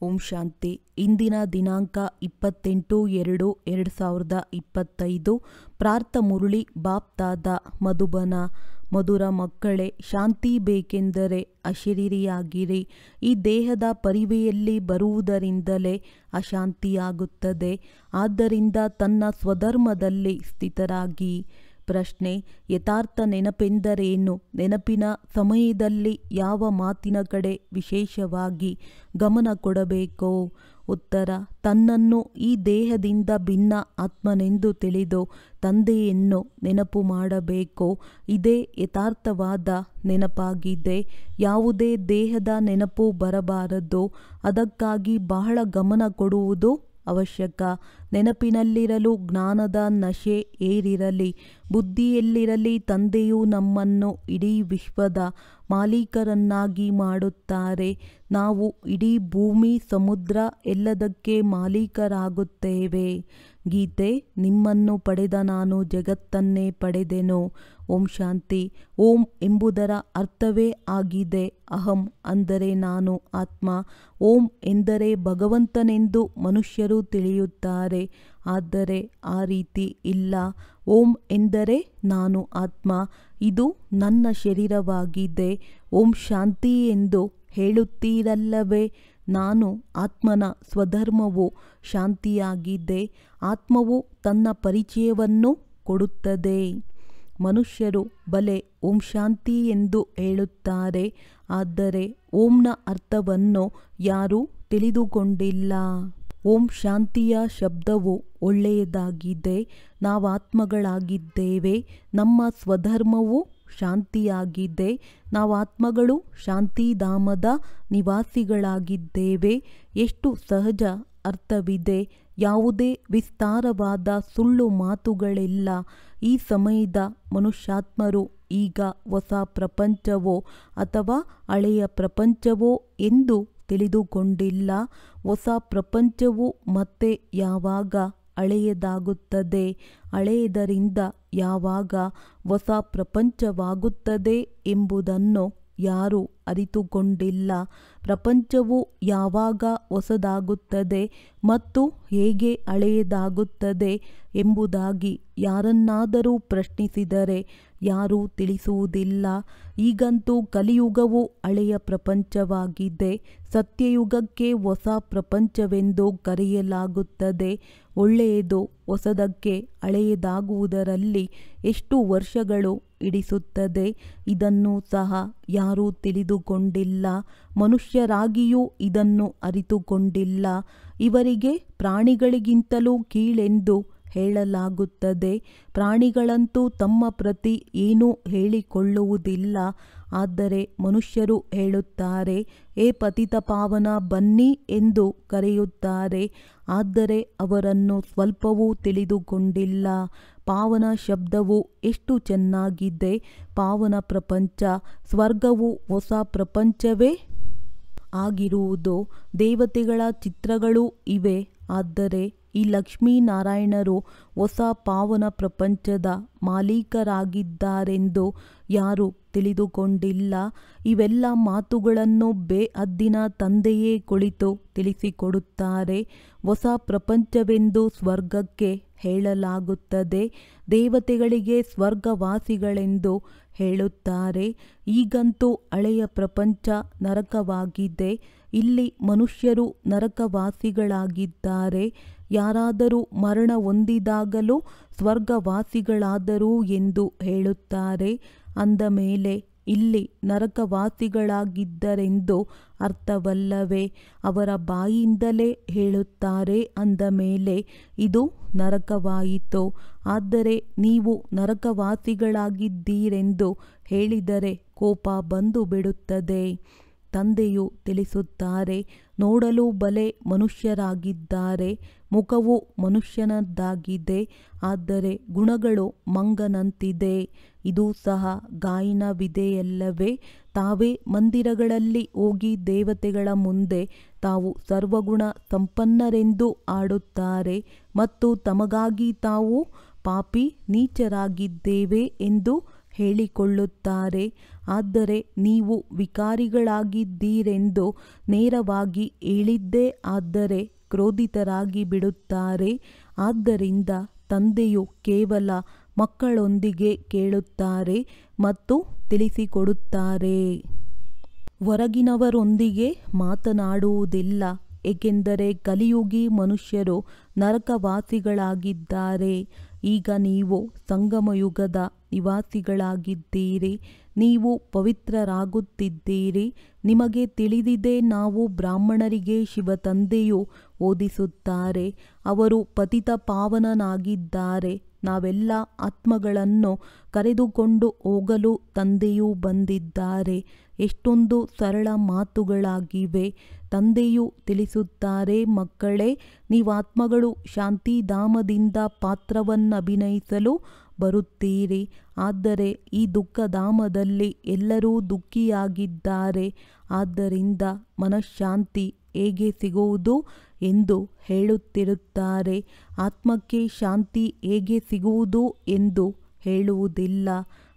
ಓಂ ಶಾಂತಿ. ಇಂದಿನ ದಿನಾಂಕ 28/2/2025. ಪ್ರಾರ್ಥ ಮುರಳಿ ಬಾಪ್ತಾದ ಮಧುಬನ. ಮಧುರ ಮಕ್ಕಳೇ, ಶಾಂತಿ ಬೇಕೆಂದರೆ ಅಶರೀರಿಯಾಗಿರಿ. ಈ ದೇಹದ ಪರಿವೆಯಲ್ಲಿ ಬರುವುದರಿಂದಲೇ ಅಶಾಂತಿಯಾಗುತ್ತದೆ. ಆದ್ದರಿಂದ ತನ್ನ ಸ್ವಧರ್ಮದಲ್ಲಿ ಸ್ಥಿತರಾಗಿ. ಪ್ರಶ್ನೆ: ಯಥಾರ್ಥ ನೆನಪೆಂದರೇನು? ನೆನಪಿನ ಸಮಯದಲ್ಲಿ ಯಾವ ಮಾತಿನ ಕಡೆ ವಿಶೇಷವಾಗಿ ಗಮನ ಕೊಡಬೇಕೋ? ಉತ್ತರ: ತನ್ನನ್ನು ಈ ದೇಹದಿಂದ ಭಿನ್ನ ಆತ್ಮನೆಂದು ತಿಳಿದು ತಂದೆಯನ್ನು ನೆನಪು ಮಾಡಬೇಕು. ಇದೇ ಯಥಾರ್ಥವಾದ ನೆನಪಾಗಿದೆ. ಯಾವುದೇ ದೇಹದ ನೆನಪು ಬರಬಾರದು. ಅದಕ್ಕಾಗಿ ಬಹಳ ಗಮನ ಕೊಡುವುದು ಅವಶ್ಯಕ. ನೆನಪಿನಲ್ಲಿರಲು ಜ್ಞಾನದ ನಶೆ ಏರಿರಲಿ. ಬುದ್ಧಿಯಲ್ಲಿರಲಿ. ತಂದೆಯು ನಮ್ಮನ್ನು ಇಡೀ ವಿಶ್ವದ ಮಾಲೀಕರನ್ನಾಗಿ ಮಾಡುತ್ತಾರೆ. ನಾವು ಇಡೀ ಭೂಮಿ, ಸಮುದ್ರ ಎಲ್ಲದಕ್ಕೆ ಮಾಲೀಕರಾಗುತ್ತೇವೆ. ಗೀತೆ: ನಿಮ್ಮನ್ನು ಪಡೆದ ನಾನು ಜಗತ್ತನ್ನೇ ಪಡೆದೆನು. ಓಂ ಶಾಂತಿ. ಓಂ ಎಂಬುದರ ಅರ್ಥವೇ ಆಗಿದೆ ಅಹಂ, ಅಂದರೆ ನಾನು ಆತ್ಮ. ಓಂ ಎಂದರೆ ಭಗವಂತನೆಂದು ಮನುಷ್ಯರು ತಿಳಿಯುತ್ತಾರೆ. ಆದರೆ ಆ ರೀತಿ ಇಲ್ಲ. ಓಂ ಎಂದರೆ ನಾನು ಆತ್ಮ, ಇದು ನನ್ನ ಶರೀರವಾಗಿದೆ. ಓಂ ಶಾಂತಿ ಎಂದು ಹೇಳುತ್ತೀರಲ್ಲವೇ? ನಾನು ಆತ್ಮನ ಸ್ವಧರ್ಮವು ಶಾಂತಿಯಾಗಿದೆ. ಆತ್ಮವು ತನ್ನ ಪರಿಚಯವನ್ನು ಕೊಡುತ್ತದೆ. ಮನುಷ್ಯರು ಬಲೆ ಓಂ ಶಾಂತಿ ಎಂದು ಹೇಳುತ್ತಾರೆ. ಆದರೆ ಓಂನ ಅರ್ಥವನ್ನು ಯಾರೂ ತಿಳಿದುಕೊಂಡಿಲ್ಲ. ಓಂ ಶಾಂತಿಯ ಶಬ್ದವು ಒಳ್ಳೆಯದಾಗಿದೆ. ನಾವಾತ್ಮಗಳಾಗಿದ್ದೇವೆ. ನಮ್ಮ ಸ್ವಧರ್ಮವು ಶಾಂತಿಯಾಗಿದೆ. ನಾವಾತ್ಮಗಳು ಶಾಂತಿಧಾಮದ ನಿವಾಸಿಗಳಾಗಿದ್ದೇವೆ. ಎಷ್ಟು ಸಹಜ ಅರ್ಥವಿದೆ. ಯಾವುದೇ ವಿಸ್ತಾರವಾದ ಸುಳ್ಳು ಮಾತುಗಳಿಲ್ಲ. ಈ ಸಮಯದ ಮನುಷ್ಯಾತ್ಮರು ಈಗ ಹೊಸ ಪ್ರಪಂಚವೋ ಅಥವಾ ಹಳೆಯ ಪ್ರಪಂಚವೋ ಎಂದು ತಿಳಿದುಕೊಂಡಿಲ್ಲ. ಹೊಸ ಪ್ರಪಂಚವು ಮತ್ತೆ ಯಾವಾಗ ಹಳೆಯದಾಗುತ್ತದೆ? ಹಳೆಯದರಿಂದ ಯಾವಾಗ ಹೊಸ ಪ್ರಪಂಚವಾಗುತ್ತದೆ ಎಂಬುದನ್ನು ಯಾರೂ ಅರಿತುಕೊಂಡಿಲ್ಲ. ಪ್ರಪಂಚವು ಯಾವಾಗ ಹೊಸದಾಗುತ್ತದೆ ಮತ್ತು ಹೇಗೆ ಹಳೆಯದಾಗುತ್ತದೆ ಎಂಬುದಾಗಿ ಯಾರನ್ನಾದರೂ ಪ್ರಶ್ನಿಸಿದರೆ ಯಾರೂ ತಿಳಿಸುವುದಿಲ್ಲ. ಈಗಂತೂ ಕಲಿಯುಗವು ಹಳೆಯ ಪ್ರಪಂಚವಾಗಿದೆ. ಸತ್ಯಯುಗಕ್ಕೆ ಹೊಸ ಪ್ರಪಂಚವೆಂದು ಕರೆಯಲಾಗುತ್ತದೆ. ಒಳ್ಳೆಯದು ಹೊಸದಕ್ಕೆ ಹಳೆಯದಾಗುವುದರಲ್ಲಿ ಎಷ್ಟು ವರ್ಷಗಳು ಹಿಡಿಸುತ್ತದೆ? ಇದನ್ನು ಸಹ ಯಾರೂ ತಿಳಿದುಕೊಂಡಿಲ್ಲ. ಮನುಷ್ಯರಾಗಿಯೂ ಇದನ್ನು ಅರಿತುಕೊಂಡಿಲ್ಲ. ಇವರಿಗೆ ಪ್ರಾಣಿಗಳಿಗಿಂತಲೂ ಕೀಳೆಂದು ಹೇಳಲಾಗುತ್ತದೆ. ಪ್ರಾಣಿಗಳಂತೂ ತಮ್ಮ ಪ್ರತಿ ಏನೂ ಹೇಳಿಕೊಳ್ಳುವುದಿಲ್ಲ. ಆದರೆ ಮನುಷ್ಯರು ಹೇಳುತ್ತಾರೆ, ಹೇ ಪತಿತ ಪಾವನ ಬನ್ನಿ ಎಂದು ಕರೆಯುತ್ತಾರೆ. ಆದರೆ ಅವರನ್ನು ಸ್ವಲ್ಪವೂ ತಿಳಿದುಕೊಂಡಿಲ್ಲ. ಪಾವನ ಶಬ್ದವು ಎಷ್ಟು ಚೆನ್ನಾಗಿದೆ. ಪಾವನ ಪ್ರಪಂಚ, ಸ್ವರ್ಗವು ಹೊಸ ಪ್ರಪಂಚವೇ ಆಗಿರುವುದು. ದೇವತೆಗಳ ಚಿತ್ರಗಳೂ ಇವೆ. ಆದರೆ ಈ ಲಕ್ಷ್ಮೀನಾರಾಯಣರು ಹೊಸ ಪಾವನ ಪ್ರಪಂಚದ ಮಾಲೀಕರಾಗಿದ್ದಾರೆಂದು ಯಾರೂ ತಿಳಿದುಕೊಂಡಿಲ್ಲ. ಇವೆಲ್ಲ ಮಾತುಗಳನ್ನು ಬೇಹದ್ದಿನ ತಂದೆಯೇ ಕುಳಿತು ತಿಳಿಸಿಕೊಡುತ್ತಾರೆ. ಹೊಸ ಪ್ರಪಂಚವೆಂದು ಸ್ವರ್ಗಕ್ಕೆ ಹೇಳಲಾಗುತ್ತದೆ. ದೇವತೆಗಳಿಗೆ ಸ್ವರ್ಗವಾಸಿಗಳೆಂದು ಹೇಳುತ್ತಾರೆ. ಈಗಂತೂ ಹಳೆಯ ಪ್ರಪಂಚ ನರಕವಾಗಿದೆ. ಇಲ್ಲಿ ಮನುಷ್ಯರು ನರಕವಾಸಿಗಳಾಗಿದ್ದಾರೆ. ಯಾರಾದರೂ ಮರಣ ಹೊಂದಿದಾಗಲೂ ಸ್ವರ್ಗವಾಸಿಗಳಾದರು ಎಂದು ಹೇಳುತ್ತಾರೆ. ಅಂದ ಮೇಲೆ ಇಲ್ಲಿ ನರಕವಾಸಿಗಳಾಗಿದ್ದರೆಂದು ಅರ್ಥವಲ್ಲವೇ? ಅವರ ಬಾಯಿಯಿಂದಲೇ ಹೇಳುತ್ತಾರೆ ಅಂದ ಮೇಲೆ ಇದು ನರಕವಾಯಿತು. ಆದರೆ ನೀವು ನರಕವಾಸಿಗಳಾಗಿದ್ದೀರೆಂದು ಹೇಳಿದರೆ ಕೋಪ ಬಂದು ಬಿಡುತ್ತದೆ. ತಂದೆಯು ತಿಳಿಸುತ್ತಾರೆ, ನೋಡಲು ಬಲೆ ಮನುಷ್ಯರಾಗಿದ್ದಾರೆ. ಮುಖವು ಮನುಷ್ಯನದ್ದಾಗಿದೆ. ಆದರೆ ಗುಣಗಳು ಮಂಗನಂತಿದೆ. ಇದು ಸಹ ಗಾಯನವಿದೆಯಲ್ಲವೇ? ತಾವೇ ಮಂದಿರಗಳಲ್ಲಿ ಹೋಗಿ ದೇವತೆಗಳ ಮುಂದೆ ತಾವು ಸರ್ವಗುಣ ಸಂಪನ್ನರೆಂದು ಆಡುತ್ತಾರೆ ಮತ್ತು ತಮಗಾಗಿ ತಾವು ಪಾಪಿ ನೀಚರಾಗಿದ್ದೇವೆ ಎಂದು ಹೇಳಿಕೊಳ್ಳುತ್ತಾರೆ. ಆದರೆ ನೀವು ವಿಕಾರಿಗಳಾಗಿದ್ದೀರೆಂದು ನೇರವಾಗಿ ಹೇಳಿದ್ದೇ ಆದರೆ ಕ್ರೋಧಿತರಾಗಿ ಬಿಡುತ್ತಾರೆ. ಆದ್ದರಿಂದ ತಂದೆಯು ಕೇವಲ ಮಕ್ಕಳೊಂದಿಗೆ ಕೇಳುತ್ತಾರೆ ಮತ್ತು ತಿಳಿಸಿಕೊಡುತ್ತಾರೆ. ಹೊರಗಿನವರೊಂದಿಗೆ ಮಾತನಾಡುವುದಿಲ್ಲ, ಏಕೆಂದರೆ ಕಲಿಯುಗಿ ಮನುಷ್ಯರು ನರಕವಾಸಿಗಳಾಗಿದ್ದಾರೆ. ಈಗ ನೀವು ಸಂಗಮಯುಗದ ನಿವಾಸಿಗಳಾಗಿದ್ದೀರಿ. ನೀವು ಪವಿತ್ರರಾಗುತ್ತಿದ್ದೀರಿ. ನಿಮಗೆ ತಿಳಿದಿದೆ, ನಾವು ಬ್ರಾಹ್ಮಣರಿಗೆ ಶಿವತಂದೆಯು ಓದಿಸುತ್ತಾರೆ. ಅವರು ಪತಿತ ಪಾವನನಾಗಿದ್ದಾರೆ. ನಾವೆಲ್ಲ ಆತ್ಮಗಳನ್ನು ಕರೆದುಕೊಂಡು ಹೋಗಲು ತಂದೆಯು ಬಂದಿದ್ದಾರೆ. ಎಷ್ಟೊಂದು ಸರಳ ಮಾತುಗಳಾಗಿವೆ. ತಂದೆಯು ತಿಳಿಸುತ್ತಾರೆ, ಮಕ್ಕಳೇ, ನೀವಾತ್ಮಗಳು ಶಾಂತಿಧಾಮದಿಂದ ಪಾತ್ರವನ್ನಭಿನಯಿಸಲು ಬರುತ್ತೀರಿ. ಆದರೆ ಈ ದುಃಖಧಾಮದಲ್ಲಿ ಎಲ್ಲರೂ ದುಃಖಿಯಾಗಿದ್ದಾರೆ. ಆದ್ದರಿಂದ ಮನಃಶಾಂತಿ ಹೇಗೆ ಸಿಗುವುದು ಎಂದು ಹೇಳುತ್ತಿರುತ್ತಾರೆ. ಆತ್ಮಕ್ಕೆ ಶಾಂತಿ ಹೇಗೆ ಸಿಗುವುದು ಎಂದು ಹೇಳುವುದಿಲ್ಲ.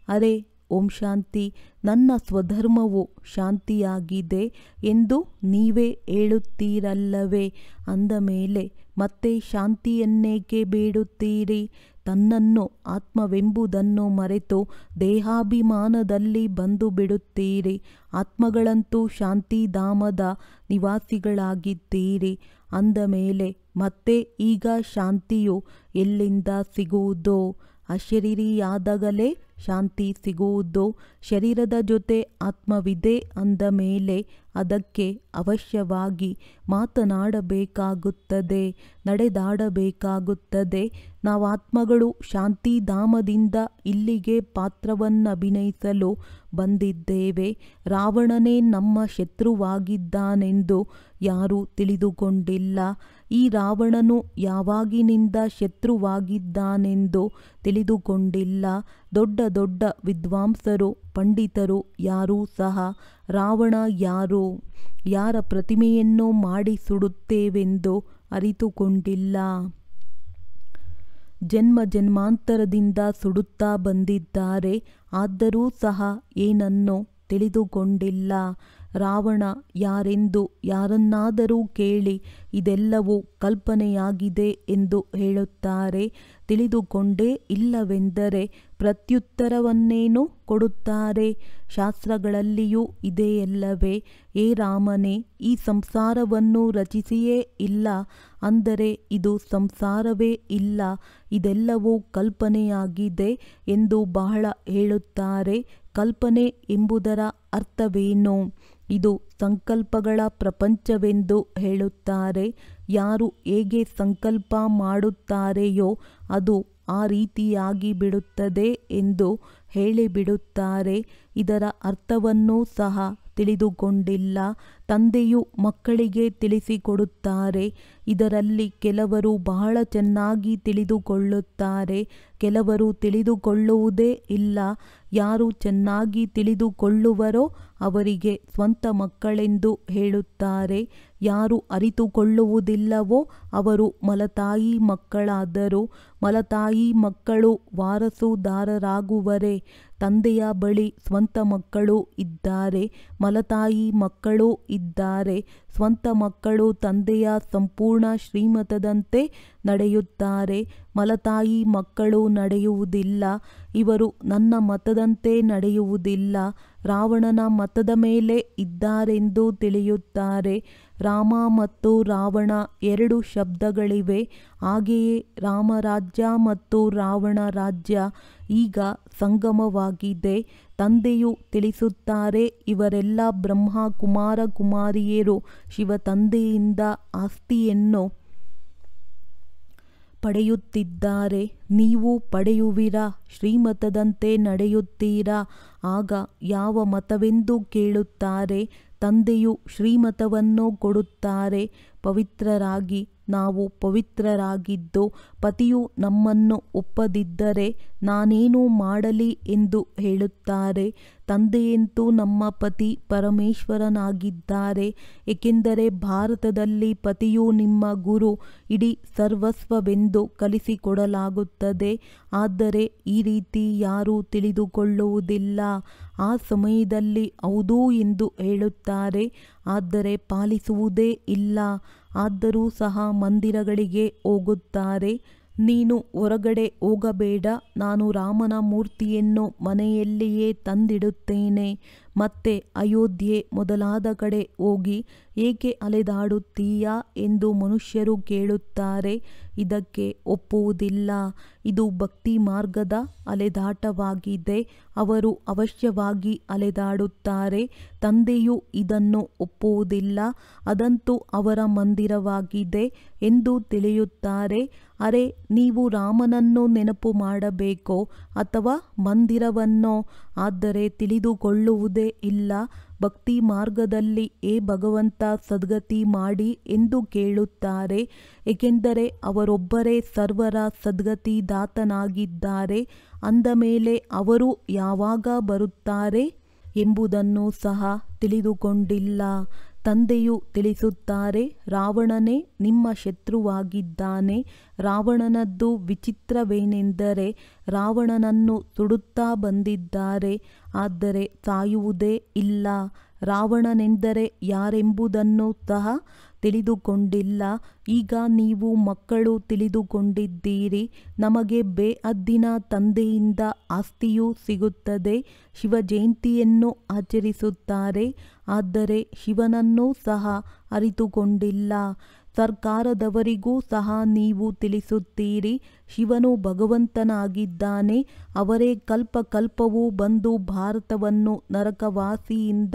ಅರೆ ಓಂ ಶಾಂತಿ, ನನ್ನ ಸ್ವಧರ್ಮವು ಶಾಂತಿಯಾಗಿದೆ ಎಂದು ನೀವೇ ಹೇಳುತ್ತೀರಲ್ಲವೇ? ಅಂದ ಮೇಲೆ ಮತ್ತೆ ಶಾಂತಿಯನ್ನೇಕೆ ಬೇಡುತ್ತೀರಿ? ತನ್ನನ್ನು ಆತ್ಮವೆಂಬುದನ್ನು ಮರೆತು ದೇಹಾಭಿಮಾನದಲ್ಲಿ ಬಂದು ಬಿಡುತ್ತೀರಿ. ಆತ್ಮಗಳಂತೂ ಶಾಂತಿಧಾಮದ ನಿವಾಸಿಗಳಾಗಿದ್ದೀರಿ. ಅಂದ ಮೇಲೆ ಮತ್ತೆ ಈಗ ಶಾಂತಿಯು ಎಲ್ಲಿಂದ ಸಿಗುವುದೋ? ಅಶರೀರಿಯಾದಾಗಲೇ ಶಾಂತಿ ಸಿಗುವುದು. ಶರೀರದ ಜೊತೆ ಆತ್ಮವಿದೆ ಅಂದ ಮೇಲೆ ಅದಕ್ಕೆ ಅವಶ್ಯವಾಗಿ ಮಾತನಾಡಬೇಕಾಗುತ್ತದೆ, ನಡೆದಾಡಬೇಕಾಗುತ್ತದೆ. ನಾವಾತ್ಮಗಳು ಶಾಂತಿಧಾಮದಿಂದ ಇಲ್ಲಿಗೆ ಪಾತ್ರವನ್ನಭಿನಯಿಸಲು ಬಂದಿದ್ದೇವೆ. ರಾವಣನೇ ನಮ್ಮ ಶತ್ರುವಾಗಿದ್ದಾನೆಂದು ಯಾರೂ ತಿಳಿದುಕೊಂಡಿಲ್ಲ. ಈ ರಾವಣನು ಯಾವಾಗಿನಿಂದ ಶತ್ರುವಾಗಿದ್ದಾನೆಂದು ತಿಳಿದುಕೊಂಡಿಲ್ಲ. ದೊಡ್ಡ ದೊಡ್ಡ ವಿದ್ವಾಂಸರು, ಪಂಡಿತರು ಯಾರೂ ಸಹ ರಾವಣ ಯಾರು, ಯಾರ ಪ್ರತಿಮೆಯನ್ನು ಮಾಡಿ ಸುಡುತ್ತೇವೆಂದು ಅರಿತುಕೊಂಡಿಲ್ಲ. ಜನ್ಮ ಜನ್ಮಾಂತರದಿಂದ ಸುಡುತ್ತಾ ಬಂದಿದ್ದಾರೆ. ಆದರೂ ಸಹ ಏನನ್ನೂ ತಿಳಿದುಕೊಂಡಿಲ್ಲ. ರಾವಣ ಯಾರೆಂದು ಯಾರನ್ನಾದರೂ ಕೇಳಿ, ಇದೆಲ್ಲವೂ ಕಲ್ಪನೆಯಾಗಿದೆ ಎಂದು ಹೇಳುತ್ತಾರೆ. ತಿಳಿದುಕೊಂಡೇ ಇಲ್ಲವೆಂದರೆ ಪ್ರತ್ಯುತ್ತರವನ್ನೇನು ಕೊಡುತ್ತಾರೆ? ಶಾಸ್ತ್ರಗಳಲ್ಲಿಯೂ ಇದೆಯಲ್ಲವೇ? ಏ ರಾಮನೇ, ಈ ಸಂಸಾರವನ್ನು ರಚಿಸಿಯೇ ಇಲ್ಲ ಅಂದರೆ ಇದು ಸಂಸಾರವೇ ಇಲ್ಲ, ಇದೆಲ್ಲವೂ ಕಲ್ಪನೆಯಾಗಿದೆ ಎಂದು ಬಹಳ ಹೇಳುತ್ತಾರೆ. ಕಲ್ಪನೆ ಎಂಬುದರ ಅರ್ಥವೇನು? ಇದು ಸಂಕಲ್ಪಗಳ ಪ್ರಪಂಚವೆಂದು ಹೇಳುತ್ತಾರೆ. ಯಾರು ಹೇಗೆ ಸಂಕಲ್ಪ ಮಾಡುತ್ತಾರೆಯೋ ಅದು ಆ ರೀತಿಯಾಗಿ ಬಿಡುತ್ತದೆ ಎಂದು ಹೇಳಿಬಿಡುತ್ತಾರೆ. ಇದರ ಅರ್ಥವನ್ನೂ ಸಹ ತಿಳಿದುಕೊಂಡಿಲ್ಲ. ತಂದೆಯು ಮಕ್ಕಳಿಗೆ ತಿಳಿಸಿಕೊಡುತ್ತಾರೆ. ಇದರಲ್ಲಿ ಕೆಲವರು ಬಹಳ ಚೆನ್ನಾಗಿ ತಿಳಿದುಕೊಳ್ಳುತ್ತಾರೆ, ಕೆಲವರು ತಿಳಿದುಕೊಳ್ಳುವುದೇ ಇಲ್ಲ. ಯಾರು ಚೆನ್ನಾಗಿ ತಿಳಿದುಕೊಳ್ಳುವರೋ ಅವರಿಗೆ ಸ್ವಂತ ಮಕ್ಕಳೆಂದು ಹೇಳುತ್ತಾರೆ. ಯಾರು ಅರಿತುಕೊಳ್ಳುವುದಿಲ್ಲವೋ ಅವರು ಮಲತಾಯಿ ಮಕ್ಕಳಾದರು. ಮಲತಾಯಿ ಮಕ್ಕಳು ವಾರಸುದಾರರಾಗುವರೆ. ತಂದೆಯ ಬಳಿ ಸ್ವಂತ ಮಕ್ಕಳು ಇದ್ದಾರೆ, ಮಲತಾಯಿ ಮಕ್ಕಳೂ ಇದ್ದಾರೆ. ಸ್ವಂತ ಮಕ್ಕಳು ತಂದೆಯ ಸಂಪೂರ್ಣ ಶ್ರೀಮತದಂತೆ ನಡೆಯುತ್ತಾರೆ. ಮಲತಾಯಿ ಮಕ್ಕಳು ನಡೆಯುವುದಿಲ್ಲ. ಇವರು ನನ್ನ ಮತದಂತೆ ನಡೆಯುವುದಿಲ್ಲ. ರಾವಣನ ಮತದ ಮೇಲೆ ಇದ್ದಾರೆಂದು ತಿಳಿಯುತ್ತಾರೆ. ರಾಮ ಮತ್ತು ರಾವಣ ಎರಡು ಶಬ್ದಗಳಿವೆ. ಹಾಗೆಯೇ ರಾಮರಾಜ್ಯ ಮತ್ತು ರಾವಣ ರಾಜ್ಯ ಈಗ ಸಂಗಮವಾಗಿದೆ. ತಂದೆಯು ತಿಳಿಸುತ್ತಾರೆ, ಇವರೆಲ್ಲ ಬ್ರಹ್ಮ ಕುಮಾರ ಕುಮಾರಿಯರು ಶಿವತಂದೆಯಿಂದ ಆಸ್ತಿಯನ್ನು ಪಡೆಯುತ್ತಿದ್ದಾರೆ. ನೀವು ಪಡೆಯುವಿರಾ? ಶ್ರೀಮತದಂತೆ ನಡೆಯುತ್ತೀರಾ? ಆಗ ಯಾವ ಮತವೆಂದು ಕೇಳುತ್ತಾರೆ. ತಂದೆಯು ಶ್ರೀಮತವನ್ನು ಕೊಡುತ್ತಾರೆ. ಪವಿತ್ರರಾಗಿ ನಾವು ಪವಿತ್ರರಾಗಿದ್ದು ಪತಿಯು ನಮ್ಮನ್ನು ಒಪ್ಪದಿದ್ದರೆ ನಾನೇನು ಮಾಡಲಿ ಎಂದು ಹೇಳುತ್ತಾರೆ. ತಂದೆಯಂತೂ ನಮ್ಮ ಪತಿ ಪರಮೇಶ್ವರನಾಗಿದ್ದಾರೆ, ಏಕೆಂದರೆ ಭಾರತದಲ್ಲಿ ಪತಿಯು ನಿಮ್ಮ ಗುರು ಇಡೀ ಸರ್ವಸ್ವವೆಂದು ಕಲಿಸಿಕೊಡಲಾಗುತ್ತದೆ. ಆದರೆ ಈ ರೀತಿ ಯಾರೂ ತಿಳಿದುಕೊಳ್ಳುವುದಿಲ್ಲ. ಆ ಸಮಯದಲ್ಲಿ ಹೌದು ಎಂದು ಹೇಳುತ್ತಾರೆ, ಆದರೆ ಪಾಲಿಸುವುದೇ ಇಲ್ಲ. ಆದರೂ ಸಹ ಮಂದಿರಗಳಿಗೆ ಹೋಗುತ್ತಾರೆ. ನೀನು ಹೊರಗಡೆ ಹೋಗಬೇಡ, ನಾನು ರಾಮನ ಮೂರ್ತಿಯನ್ನು ಮನೆಯಲ್ಲಿಯೇ ತಂದಿಡುತ್ತೇನೆ. ಮತ್ತೆ ಅಯೋಧ್ಯೆ ಮೊದಲಾದ ಕಡೆ ಹೋಗಿ ಏಕೆ ಅಲೆದಾಡುತ್ತೀಯಾ ಎಂದು ಮನುಷ್ಯರು ಕೇಳುತ್ತಾರೆ. ಇದಕ್ಕೆ ಒಪ್ಪುವುದಿಲ್ಲ. ಇದು ಭಕ್ತಿ ಮಾರ್ಗದ ಅಲೆದಾಟವಾಗಿದೆ. ಅವರು ಅವಶ್ಯವಾಗಿ ಅಲೆದಾಡುತ್ತಾರೆ. ತಂದೆಯು ಇದನ್ನು ಒಪ್ಪುವುದಿಲ್ಲ. ಅದಂತೂ ಅವರ ಮಂದಿರವಾಗಿದೆ ಎಂದು ತಿಳಿಯುತ್ತಾರೆ. ಅರೆ, ನೀವು ರಾಮನನ್ನು ನೆನಪು ಮಾಡಬೇಕೋ ಅಥವಾ ಮಂದಿರವನ್ನೋ? ಆದರೆ ತಿಳಿದುಕೊಳ್ಳುವುದೇ ಇಲ್ಲ. ಭಕ್ತಿ ಮಾರ್ಗದಲ್ಲಿ ಏ ಭಗವಂತ ಸದ್ಗತಿ ಮಾಡಿ ಎಂದು ಕೇಳುತ್ತಾರೆ, ಏಕೆಂದರೆ ಅವರೊಬ್ಬರೇ ಸರ್ವರ ಸದ್ಗತಿದಾತನಾಗಿದ್ದಾರೆ. ಅಂದ ಮೇಲೆ ಅವರು ಯಾವಾಗ ಬರುತ್ತಾರೆ ಎಂಬುದನ್ನು ಸಹ ತಿಳಿದುಕೊಂಡಿಲ್ಲ. ತಂದೆಯು ತಿಳಿಸುತ್ತಾರೆ, ರಾವಣನೇ ನಿಮ್ಮ ಶತ್ರುವಾಗಿದ್ದಾನೆ. ರಾವಣನದ್ದು ವಿಚಿತ್ರವೇನೆಂದರೆ ರಾವಣನನ್ನು ಸುಡುತ್ತಾ ಬಂದಿದ್ದಾರೆ, ಆದರೆ ಸಾಯುವುದೇ ಇಲ್ಲ. ರಾವಣನೆಂದರೆ ಯಾರೆಂಬುದನ್ನು ಸಹ ತಿಳಿದುಕೊಂಡಿಲ್ಲ. ಈಗ ನೀವು ಮಕ್ಕಳು ತಿಳಿದುಕೊಂಡಿದ್ದೀರಿ. ನಮಗೆ ಬೇಅದ್ದಿನ ತಂದೆಯಿಂದ ಆಸ್ತಿಯೂ ಸಿಗುತ್ತದೆ. ಶಿವ ಜಯಂತಿಯನ್ನು ಆಚರಿಸುತ್ತಾರೆ, ಆದರೆ ಶಿವನನ್ನೂ ಸಹ ಅರಿತುಕೊಂಡಿಲ್ಲ. ಸರ್ಕಾರದವರಿಗೂ ಸಹ ನೀವು ತಿಳಿಸುತ್ತೀರಿ, ಶಿವನು ಭಗವಂತನಾಗಿದ್ದಾನೆ. ಅವರೇ ಕಲ್ಪ ಕಲ್ಪವೂ ಬಂದು ಭಾರತವನ್ನು ನರಕವಾಸಿಯಿಂದ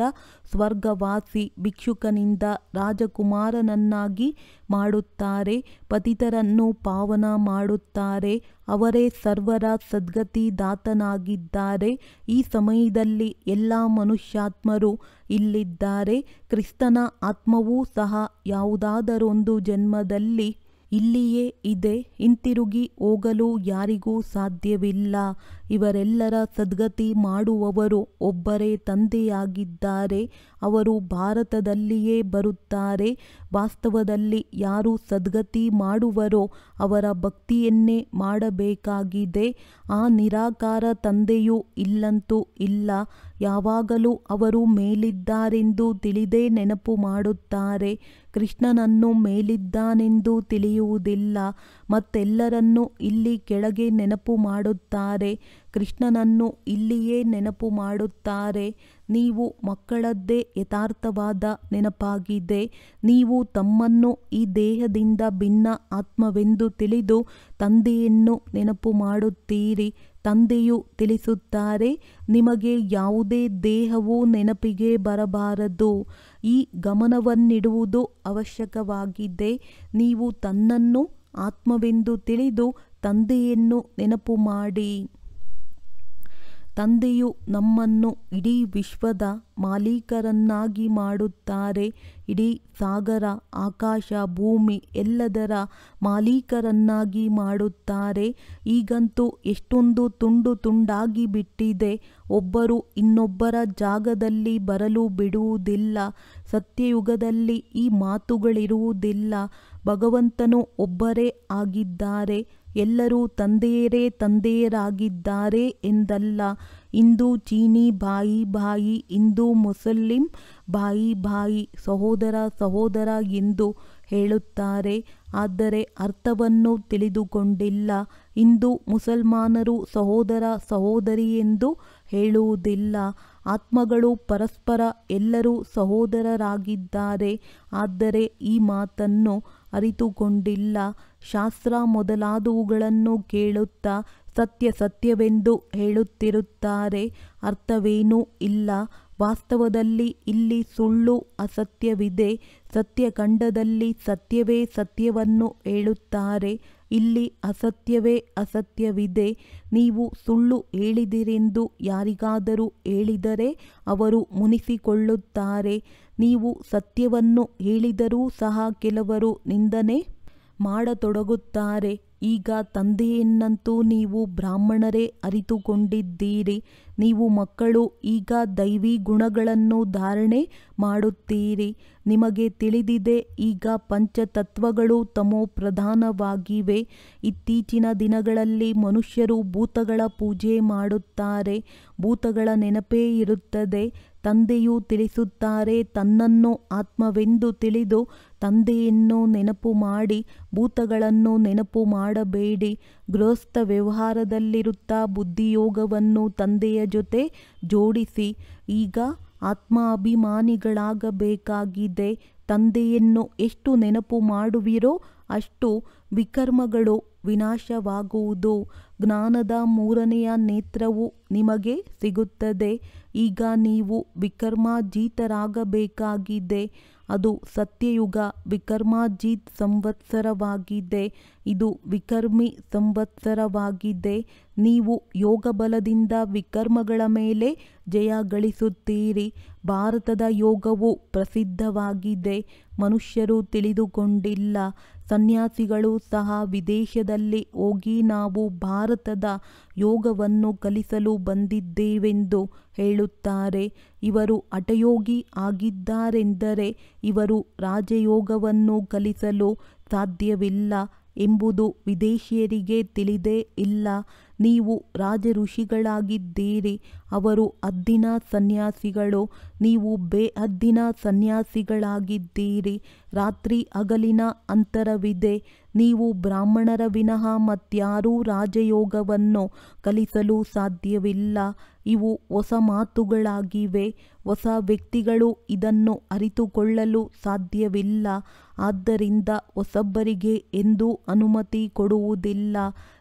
ಸ್ವರ್ಗವಾಸಿ, ಭಿಕ್ಷುಕನಿಂದ ರಾಜಕುಮಾರನನ್ನಾಗಿ ಮಾಡುತ್ತಾರೆ. ಪತಿತರನ್ನು ಪಾವನ ಮಾಡುತ್ತಾರೆ. ಅವರೇ ಸರ್ವರ ಸದ್ಗತಿದಾತನಾಗಿದ್ದಾರೆ. ಈ ಸಮಯದಲ್ಲಿ ಎಲ್ಲ ಮನುಷ್ಯಾತ್ಮರು ಇಲ್ಲಿದ್ದಾರೆ. ಕ್ರಿಸ್ತನ ಆತ್ಮವೂ ಸಹ ಯಾವುದಾದರೊಂದು ಜನ್ಮದಲ್ಲಿ ಇಲ್ಲಿಯೇ ಇದೆ. ಹಿಂತಿರುಗಿ ಹೋಗಲು ಯಾರಿಗೂ ಸಾಧ್ಯವಿಲ್ಲ. ಇವರೆಲ್ಲರ ಸದ್ಗತಿ ಮಾಡುವವರು ಒಬ್ಬರೇ ತಂದೆಯಾಗಿದ್ದಾರೆ. ಅವರು ಭಾರತದಲ್ಲಿಯೇ ಬರುತ್ತಾರೆ. ವಾಸ್ತವದಲ್ಲಿ ಯಾರು ಸದ್ಗತಿ ಮಾಡುವರೋ ಅವರ ಭಕ್ತಿಯನ್ನೇ ಮಾಡಬೇಕಾಗಿದೆ. ಆ ನಿರಾಕಾರ ತಂದೆಯು ಇಲ್ಲಂತೂ ಇಲ್ಲ. ಯಾವಾಗಲೂ ಅವರು ಮೇಲಿದ್ದಾರೆಂದು ತಿಳಿದೇ ನೆನಪು ಮಾಡುತ್ತಾರೆ. ಕೃಷ್ಣನನ್ನು ಮೇಲಿದ್ದಾನೆಂದು ತಿಳಿಯುವುದಿಲ್ಲ. ಮತ್ತೆಲ್ಲರನ್ನೂ ಇಲ್ಲಿ ಕೆಳಗೆ ನೆನಪು ಮಾಡುತ್ತಾರೆ. ಕೃಷ್ಣನನ್ನು ಇಲ್ಲಿಯೇ ನೆನಪು ಮಾಡುತ್ತಾರೆ. ನೀವು ಮಕ್ಕಳದ್ದೇ ಯಥಾರ್ಥವಾದ ನೆನಪಾಗಿದೆ. ನೀವು ತಮ್ಮನ್ನು ಈ ದೇಹದಿಂದ ಭಿನ್ನ ಆತ್ಮವೆಂದು ತಿಳಿದು ತಂದೆಯನ್ನು ನೆನಪು ಮಾಡುತ್ತೀರಿ. ತಂದೆಯು ತಿಳಿಸುತ್ತಾರೆ, ನಿಮಗೆ ಯಾವುದೇ ದೇಹವು ನೆನಪಿಗೆ ಬರಬಾರದು. ಈ ಗಮನವನ್ನಿಡುವುದು ಅವಶ್ಯಕವಾಗಿದೆ. ನೀವು ತನ್ನನ್ನು ಆತ್ಮವೆಂದು ತಿಳಿದು ತಂದೆಯನ್ನು ನೆನಪು ಮಾಡಿ. ತಂದೆಯು ನಮ್ಮನ್ನು ಇಡೀ ವಿಶ್ವದ ಮಾಲೀಕರನ್ನಾಗಿ ಮಾಡುತ್ತಾರೆ. ಇಡೀ ಸಾಗರ, ಆಕಾಶ, ಭೂಮಿ ಎಲ್ಲದರ ಮಾಲೀಕರನ್ನಾಗಿ ಮಾಡುತ್ತಾರೆ. ಈಗಂತೂ ಎಷ್ಟೊಂದು ತುಂಡು ತುಂಡಾಗಿ ಬಿಟ್ಟಿದೆ. ಒಬ್ಬರು ಇನ್ನೊಬ್ಬರ ಜಾಗದಲ್ಲಿ ಬರಲು ಬಿಡುವುದಿಲ್ಲ. ಸತ್ಯಯುಗದಲ್ಲಿ ಈ ಮಾತುಗಳಿರುವುದಿಲ್ಲ. ಭಗವಂತನು ಒಬ್ಬರೇ ಆಗಿದ್ದಾರೆ. ಎಲ್ಲರೂ ತಂದೆಯರಾಗಿದ್ದಾರೆ ಎಂದಲ್ಲ. ಹಿಂದೂ ಚೀನಿ ಭಾಯಿ ಭಾಯಿ, ಹಿಂದೂ ಮುಸಲಿಂ ಭಾಯಿ ಸಹೋದರ ಎಂದು ಹೇಳುತ್ತಾರೆ. ಆದರೆ ಅರ್ಥವನ್ನು ತಿಳಿದುಕೊಂಡಿಲ್ಲ. ಹಿಂದೂ ಮುಸಲ್ಮಾನರು ಸಹೋದರಿ ಎಂದು ಹೇಳುವುದಿಲ್ಲ. ಆತ್ಮಗಳು ಪರಸ್ಪರ ಎಲ್ಲರೂ ಸಹೋದರರಾಗಿದ್ದಾರೆ. ಆದರೆ ಈ ಮಾತನ್ನು ಅರಿತುಕೊಂಡಿಲ್ಲ. ಶಾಸ್ತ್ರ ಮೊದಲಾದವುಗಳನ್ನು ಕೇಳುತ್ತಾ ಸತ್ಯವೆಂದು ಹೇಳುತ್ತಿರುತ್ತಾರೆ. ಅರ್ಥವೇನೂ ಇಲ್ಲ. ವಾಸ್ತವದಲ್ಲಿ ಇಲ್ಲಿ ಸುಳ್ಳು ಅಸತ್ಯವಿದೆ. ಸತ್ಯಖಂಡದಲ್ಲಿ ಸತ್ಯವೇ ಸತ್ಯವನ್ನು ಹೇಳುತ್ತಾರೆ. ಇಲ್ಲಿ ಅಸತ್ಯವೇ ಅಸತ್ಯವಿದೆ. ನೀವು ಸುಳ್ಳು ಹೇಳಿದಿರೆಂದು ಯಾರಿಗಾದರೂ ಹೇಳಿದರೆ ಅವರು ಮುನಿಸಿಕೊಳ್ಳುತ್ತಾರೆ. ನೀವು ಸತ್ಯವನ್ನು ಹೇಳಿದರೂ ಸಹ ಕೆಲವರು ನಿಂದನೆ ಮಾಡತೊಡಗುತ್ತಾರೆ. ಈಗ ತಂದೆಯನ್ನಂತೂ ನೀವು ಬ್ರಾಹ್ಮಣರೇ ಅರಿತುಕೊಂಡಿದ್ದೀರಿ. ನೀವು ಮಕ್ಕಳು ಈಗ ದೈವಿ ಗುಣಗಳನ್ನು ಧಾರಣೆ ಮಾಡುತ್ತೀರಿ. ನಿಮಗೆ ತಿಳಿದಿದೆ, ಈಗ ಪಂಚತತ್ವಗಳು ತಮೋ ಪ್ರಧಾನವಾಗಿವೆ. ಇತ್ತೀಚಿನ ದಿನಗಳಲ್ಲಿ ಮನುಷ್ಯರು ಭೂತಗಳ ಪೂಜೆ ಮಾಡುತ್ತಾರೆ. ಭೂತಗಳ ನೆನಪೇ ಇರುತ್ತದೆ. ತಂದೆಯು ತಿಳಿಸುತ್ತಾರೆ, ತನ್ನನ್ನು ಆತ್ಮವೆಂದು ತಿಳಿದು ತಂದೆಯನ್ನು ನೆನಪು ಮಾಡಿ ಭೂತಗಳನ್ನು ನೆನಪು ಮಾಡಬೇಡಿ. ಗೃಹಸ್ಥ ವ್ಯವಹಾರದಲ್ಲಿರುತ್ತಾ ಬುದ್ಧಿಯೋಗವನ್ನು ತಂದೆಯ ಜೊತೆ ಜೋಡಿಸಿ. ಈಗ ಆತ್ಮಾಭಿಮಾನಿಗಳಾಗಬೇಕಾಗಿದೆ. ತಂದೆಯನ್ನು ಎಷ್ಟು ನೆನಪು ಮಾಡುವಿರೋ ಅಷ್ಟು ವಿಕರ್ಮಗಳು ವಿನಾಶವಾಗುವುದು. ಜ್ಞಾನದ ಮೂರನೆಯ ನೇತ್ರವು ನಿಮಗೆ ಸಿಗುತ್ತದೆ. ಈಗ ನೀವು ವಿಕರ್ಮಾಜೀತರಾಗಬೇಕಾಗಿದೆ. ಅದು ಸತ್ಯಯುಗ ವಿಕರ್ಮಾಜೀತ್ ಸಂವತ್ಸರವಾಗಿದೆ. ಇದು ವಿಕರ್ಮಿ ಸಂವತ್ಸರವಾಗಿದೆ. ನೀವು ಯೋಗ ಬಲದಿಂದ ವಿಕರ್ಮಗಳ ಮೇಲೆ ಜಯ ಗಳಿಸುತ್ತೀರಿ. ಭಾರತದ ಯೋಗವು ಪ್ರಸಿದ್ಧವಾಗಿದೆ. ಮನುಷ್ಯರು ತಿಳಿದುಕೊಂಡಿಲ್ಲ. ಸನ್ಯಾಸಿಗಳು ಸಹ ವಿದೇಶದಲ್ಲಿ ಹೋಗಿ ನಾವು ಭಾರತದ ಯೋಗವನ್ನು ಕಲಿಸಲು ಬಂದಿದ್ದೇವೆಂದು ಹೇಳುತ್ತಾರೆ. ಇವರು ಹಠಯೋಗಿ ಆಗಿದ್ದಾರೆಂದರೆ ಇವರು ರಾಜಯೋಗವನ್ನು ಕಲಿಸಲು ಸಾಧ್ಯವಿಲ್ಲ ಎಂಬುದು ವಿದೇಶಿಯರಿಗೆ ತಿಳಿದೇ ಇಲ್ಲ. ನೀವು ರಾಜ ಋಷಿಗಳಾಗಿದ್ದೀರಿ. ಅವರು ಹದ್ದಿನ ಸನ್ಯಾಸಿಗಳು. ನೀವು ಬೇಹದ್ದಿನ ಸನ್ಯಾಸಿಗಳಾಗಿದ್ದೀರಿ. ರಾತ್ರಿ ಹಗಲಿನ ಅಂತರವಿದೆ. ನೀವು ಬ್ರಾಹ್ಮಣರ ವಿನಃ ಮತ್ಯಾರೂ ರಾಜಯೋಗವನ್ನು ಕಲಿಸಲು ಸಾಧ್ಯವಿಲ್ಲ. ಇವು ಹೊಸ ಮಾತುಗಳಾಗಿವೆ. ಹೊಸ ವ್ಯಕ್ತಿಗಳು ಇದನ್ನು ಅರಿತುಕೊಳ್ಳಲು ಸಾಧ್ಯವಿಲ್ಲ. ಆದ್ದರಿಂದ ಹೊಸಬ್ಬರಿಗೆ ಎಂದೂ ಅನುಮತಿ ಕೊಡುವುದಿಲ್ಲ.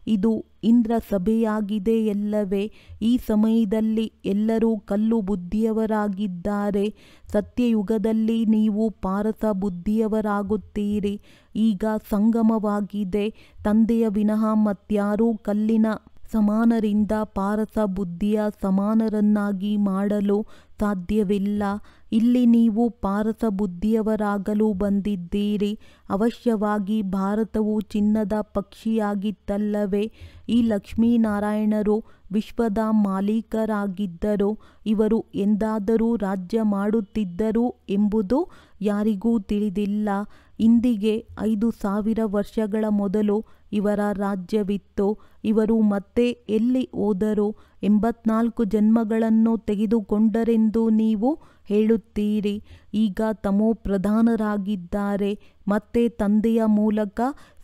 ಇದು ಇಂದ್ರ ಸಭೆಯಾಗಿದೆಯಲ್ಲವೇ? ಈ ಸಮಯದಲ್ಲಿ ಎಲ್ಲರೂ ಕಲ್ಲು ಬುದ್ಧಿಯವರಾಗಿದ್ದಾರೆ. ಸತ್ಯಯುಗದಲ್ಲಿ ನೀವು ಪಾರಸ ಬುದ್ಧಿಯವರಾಗುತ್ತೀರಿ. ಈಗ ಸಂಗಮವಾಗಿದೆ. ತಂದೆಯ ವಿನಃ ಮತ್ಯಾರೂ ಕಲ್ಲಿನ ಸಮಾನರಿಂದ ಪಾರಸ ಬುದ್ಧಿಯ ಸಮಾನರನ್ನಾಗಿ ಮಾಡಲು ಸಾಧ್ಯವಿಲ್ಲ. ಇಲ್ಲಿ ನೀವು ಪಾರಸ ಬುದ್ಧಿಯವರಾಗಲು ಬಂದಿದ್ದೀರಿ. ಅವಶ್ಯವಾಗಿ ಭಾರತವು ಚಿನ್ನದ ಪಕ್ಷಿಯಾಗಿತ್ತಲ್ಲವೇ? ಈ ಲಕ್ಷ್ಮೀನಾರಾಯಣರು ವಿಶ್ವದ ಮಾಲೀಕರಾಗಿದ್ದರು. ಇವರು ಎಂದಾದರೂ ರಾಜ್ಯ ಮಾಡುತ್ತಿದ್ದರು ಎಂಬುದು ಯಾರಿಗೂ ತಿಳಿದಿಲ್ಲ. ಇಂದಿಗೆ 5000 ವರ್ಷಗಳ ಮೊದಲು ಇವರ ರಾಜ್ಯವಿತ್ತು. ಇವರು ಮತ್ತೆ ಎಲ್ಲಿ ಹೋದರು? 84 ಜನ್ಮಗಳನ್ನು ತೆಗೆದುಕೊಂಡರೆಂದು ನೀವು ಹೇಳುತ್ತೀರಿ. ಈಗ ತಮೋಪ್ರಧಾನರಾಗಿದ್ದಾರೆ. ಮತ್ತೆ ತಂದೆಯ ಮೂಲಕ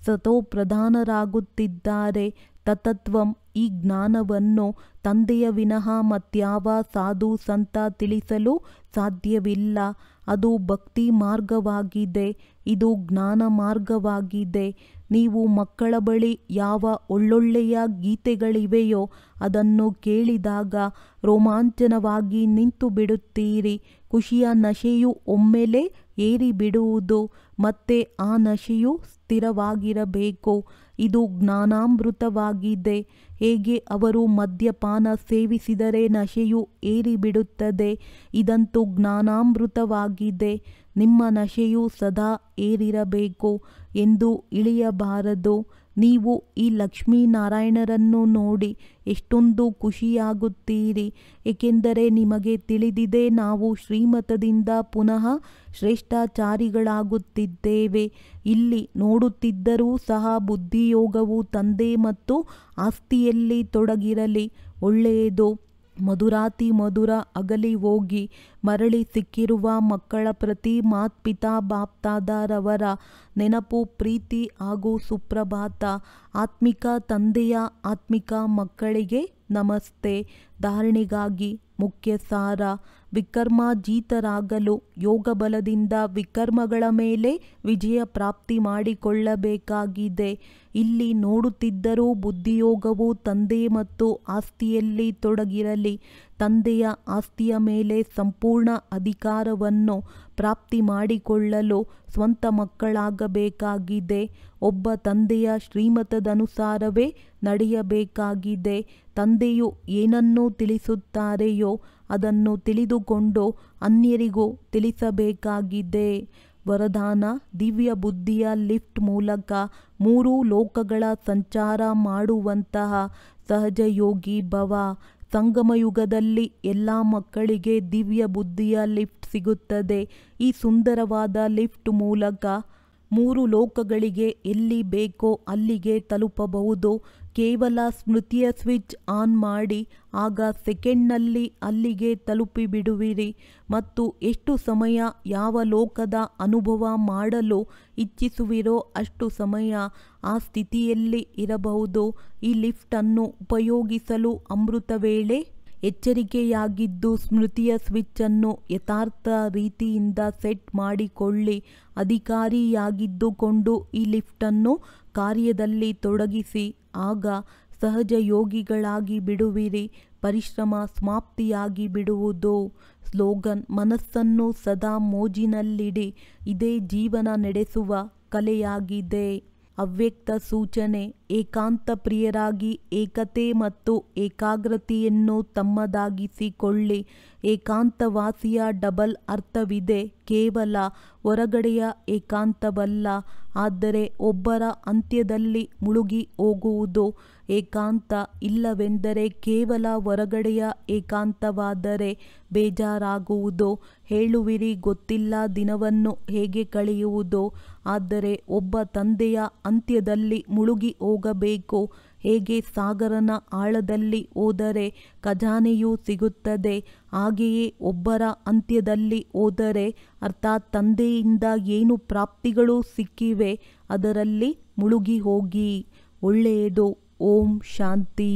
ಸತೋಪ್ರಧಾನರಾಗುತ್ತಿದ್ದಾರೆ. ತತತ್ವಂ ಈ ಜ್ಞಾನವನ್ನು ತಂದೆಯ ವಿನಃ ಮತ್ಯಾವ ಸಾಧು ಸಂತ ತಿಳಿಸಲು ಸಾಧ್ಯವಿಲ್ಲ. ಅದು ಭಕ್ತಿ ಮಾರ್ಗವಾಗಿದೆ. ಇದು ಜ್ಞಾನ ಮಾರ್ಗವಾಗಿದೆ. ನೀವು ಮಕ್ಕಳ ಬಳಿ ಯಾವ ಒಳ್ಳೊಳ್ಳೆಯ ಗೀತೆಗಳಿವೆಯೋ ಅದನ್ನು ಕೇಳಿದಾಗ ರೋಮಾಂಚನವಾಗಿ ನಿಂತು ಬಿಡುತ್ತೀರಿ. ಖುಷಿಯ ನಶೆಯು ಒಮ್ಮೆಲೆ ಏರಿಬಿಡುವುದು. ಮತ್ತೆ ಆ ನಶೆಯು ಸ್ಥಿರವಾಗಿರಬೇಕು. ಇದು ಜ್ಞಾನಾಮೃತವಾಗಿದೆ. ಹೇಗೆ ಅವರು ಮದ್ಯಪಾನ ಸೇವಿಸಿದರೆ ನಶೆಯು ಏರಿಬಿಡುತ್ತದೆ, ಇದಂತೂ ಜ್ಞಾನಾಮೃತವಾಗಿದೆ. ನಿಮ್ಮ ನಶೆಯು ಸದಾ ಏರಿರಬೇಕು ಎಂದು ಇಳಿಯಬಾರದು. ನೀವು ಈ ಲಕ್ಷ್ಮೀನಾರಾಯಣರನ್ನು ನೋಡಿ ಎಷ್ಟೊಂದು ಖುಷಿಯಾಗುತ್ತೀರಿ. ಏಕೆಂದರೆ ನಿಮಗೆ ತಿಳಿದಿದೆ, ನಾವು ಶ್ರೀಮತದಿಂದ ಪುನಃ ಶ್ರೇಷ್ಠಾಚಾರಿಗಳಾಗುತ್ತಿದ್ದೇವೆ. ಇಲ್ಲಿ ನೋಡುತ್ತಿದ್ದರೂ ಸಹ ಬುದ್ಧಿಯೋಗವು ತಂದೆ ಮತ್ತು ಆಸ್ತಿಯಲ್ಲಿ ತೊಡಗಿರಲಿ. ಒಳ್ಳೆಯದು. ಮಧುರಾತಿ ಮಧುರ ಅಗಲಿ ಹೋಗಿ ಮರಳಿ ಸಿಕ್ಕಿರುವ ಮಕ್ಕಳ ಪ್ರತಿ ಮಾತ್ಪಿತಾ ಬಾಪ್ತಾದರವರ ನೆನಪು, ಪ್ರೀತಿ ಹಾಗೂ ಸುಪ್ರಭಾತ. ಆತ್ಮಿಕ ತಂದೆಯ ಆತ್ಮಿಕ ಮಕ್ಕಳಿಗೆ ನಮಸ್ತೆ. ಧಾರಣೆಗಾಗಿ ಮುಖ್ಯ ಸಾರ: ವಿಕರ್ಮಾಜೀತರಾಗಲು ಯೋಗ ಬಲದಿಂದ ವಿಕರ್ಮಗಳ ಮೇಲೆ ವಿಜಯ ಪ್ರಾಪ್ತಿ ಮಾಡಿಕೊಳ್ಳಬೇಕಾಗಿದೆ. ಇಲ್ಲಿ ನೋಡುತ್ತಿದ್ದರೂ ಬುದ್ಧಿಯೋಗವು ತಂದೆ ಮತ್ತು ಆಸ್ತಿಯಲ್ಲಿ ತೊಡಗಿರಲಿ. ತಂದೆಯ ಆಸ್ತಿಯ ಮೇಲೆ ಸಂಪೂರ್ಣ ಅಧಿಕಾರವನ್ನು ಪ್ರಾಪ್ತಿ ಮಾಡಿಕೊಳ್ಳಲು ಸ್ವಂತ ಮಕ್ಕಳಾಗಬೇಕಾಗಿದೆ. ಒಬ್ಬ ತಂದೆಯ ಶ್ರೀಮತದನುಸಾರವೇ ನಡೆಯಬೇಕಾಗಿದೆ. ತಂದೆಯು ಏನನ್ನು ತಿಳಿಸುತ್ತಾರೆಯೋ ಅದನ್ನು ತಿಳಿದುಕೊಂಡು ಅನ್ಯರಿಗೂ ತಿಳಿಸಬೇಕಾಗಿದೆ. ವರದಾನ: ದಿವ್ಯ ಬುದ್ಧಿಯ ಲಿಫ್ಟ್ ಮೂಲಕ 3 ಲೋಕಗಳ ಸಂಚಾರ ಮಾಡುವಂತಹ ಸಹಜ ಯೋಗಿ ಭವ. ಸಂಗಮಯುಗದಲ್ಲಿ ಎಲ್ಲ ಮಕ್ಕಳಿಗೆ ದಿವ್ಯ ಬುದ್ಧಿಯ ಲಿಫ್ಟ್ ಸಿಗುತ್ತದೆ. ಈ ಸುಂದರವಾದ ಲಿಫ್ಟ್ ಮೂಲಕ 3 ಲೋಕಗಳಿಗೆ ಎಲ್ಲಿ ಬೇಕೋ ಅಲ್ಲಿಗೆ ತಲುಪಬಹುದು. ಕೇವಲ ಸ್ಮೃತಿಯ ಸ್ವಿಚ್ ಆನ್ ಮಾಡಿ, ಆಗ ಸೆಕೆಂಡ್ನಲ್ಲಿ ಅಲ್ಲಿಗೆ ತಲುಪಿಬಿಡುವಿರಿ. ಮತ್ತು ಎಷ್ಟು ಸಮಯ ಯಾವ ಲೋಕದ ಅನುಭವ ಮಾಡಲು ಇಚ್ಛಿಸುವಿರೋ ಅಷ್ಟು ಸಮಯ ಆ ಸ್ಥಿತಿಯಲ್ಲಿ ಇರಬಹುದು. ಈ ಲಿಫ್ಟನ್ನು ಉಪಯೋಗಿಸಲು ಅಮೃತ ವೇಳೆ ಎಚ್ಚರಿಕೆಯಾಗಿದ್ದು ಸ್ಮೃತಿಯ ಸ್ವಿಚ್ಚನ್ನು ಯಥಾರ್ಥ ರೀತಿಯಿಂದ ಸೆಟ್ ಮಾಡಿಕೊಳ್ಳಿ. ಅಧಿಕಾರಿಯಾಗಿದ್ದುಕೊಂಡು ಈ ಲಿಫ್ಟನ್ನು ಕಾರ್ಯದಲ್ಲಿ ತೊಡಗಿಸಿ. ಆಗ ಸಹಜ ಯೋಗಿಗಳಾಗಿ ಬಿಡುವಿರಿ. ಪರಿಶ್ರಮ ಸಮಾಪ್ತಿಯಾಗಿ ಬಿಡುವುದು. ಸ್ಲೋಗನ್: ಮನಸ್ಸನ್ನು ಸದಾ ಮೋಜಿನಲ್ಲಿಡಿ. ಇದೇ ಜೀವನ ನಡೆಸುವ ಕಲೆಯಾಗಿದೆ. ಅವ್ಯಕ್ತ ಸೂಚನೆ: ಏಕಾಂತ ಪ್ರಿಯರಾಗಿ ಏಕತೆ ಮತ್ತು ಏಕಾಗ್ರತೆಯನ್ನು ತಮ್ಮದಾಗಿಸಿಕೊಳ್ಳಿ. ಏಕಾಂತವಾಸಿಯ ಡಬಲ್ ಅರ್ಥವಿದೆ. ಕೇವಲ ಹೊರಗಡೆಯ ಏಕಾಂತವಲ್ಲ, ಆದರೆ ಒಬ್ಬರ ಅಂತ್ಯದಲ್ಲಿ ಮುಳುಗಿ ಹೋಗುವುದು. ಏಕಾಂತ ಇಲ್ಲವೆಂದರೆ ಕೇವಲ ಹೊರಗಡೆಯ ಏಕಾಂತವಾದರೆ ಬೇಜಾರಾಗುವುದು. ಹೇಳುವಿರಿ, ಗೊತ್ತಿಲ್ಲ ದಿನವನ್ನು ಹೇಗೆ ಕಳೆಯುವುದು. ಆದರೆ ಒಬ್ಬ ತಂದೆಯ ಅಂತ್ಯದಲ್ಲಿ ಮುಳುಗಿ ಹೋಗಬೇಕು. ಹೇಗೆ ಸಾಗರನ ಆಳದಲ್ಲಿ ಹೋದರೆ ಖಜಾನೆಯು ಸಿಗುತ್ತದೆ, ಹಾಗೆಯೇ ಒಬ್ಬರ ಅಂತ್ಯದಲ್ಲಿ ಹೋದರೆ, ಅರ್ಥಾತ್ ತಂದೆಯಿಂದ ಏನು ಪ್ರಾಪ್ತಿಗಳು ಸಿಕ್ಕಿವೆ ಅದರಲ್ಲಿ ಮುಳುಗಿ ಹೋಗಿ. ಒಳ್ಳೆಯದು. ಓಂ ಶಾಂತಿ.